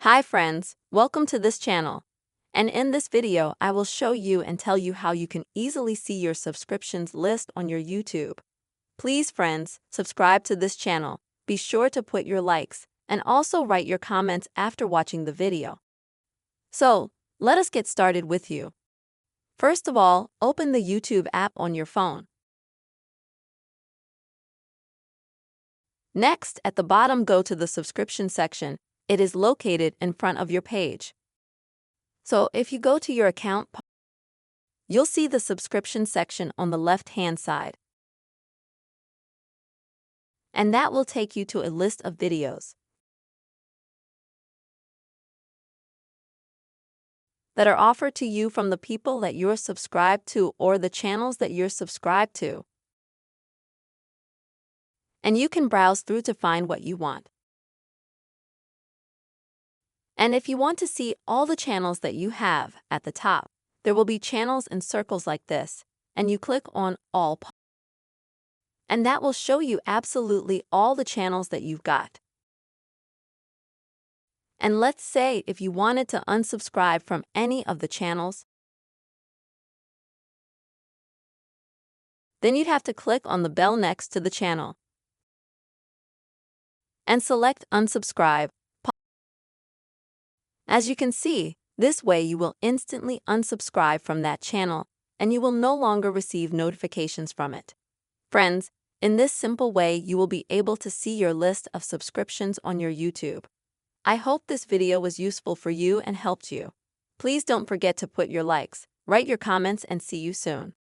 Hi friends, welcome to this channel. And in this video, I will show you and tell you how you can easily see your subscriptions list on your YouTube. Please friends, subscribe to this channel. Be sure to put your likes and also write your comments after watching the video. So, let us get started with you. First of all, open the YouTube app on your phone. Next, at the bottom, go to the subscription section. It is located in front of your page. So if you go to your account, you'll see the subscription section on the left-hand side. And that will take you to a list of videos that are offered to you from the people that you're subscribed to or the channels that you're subscribed to. And you can browse through to find what you want. And if you want to see all the channels that you have at the top, there will be channels in circles like this, and you click on All. And that will show you absolutely all the channels that you've got. And let's say if you wanted to unsubscribe from any of the channels, then you'd have to click on the bell next to the channel and select Unsubscribe. As you can see, this way you will instantly unsubscribe from that channel and you will no longer receive notifications from it. Friends, in this simple way, you will be able to see your list of subscriptions on your YouTube. I hope this video was useful for you and helped you. Please don't forget to put your likes, write your comments, and see you soon.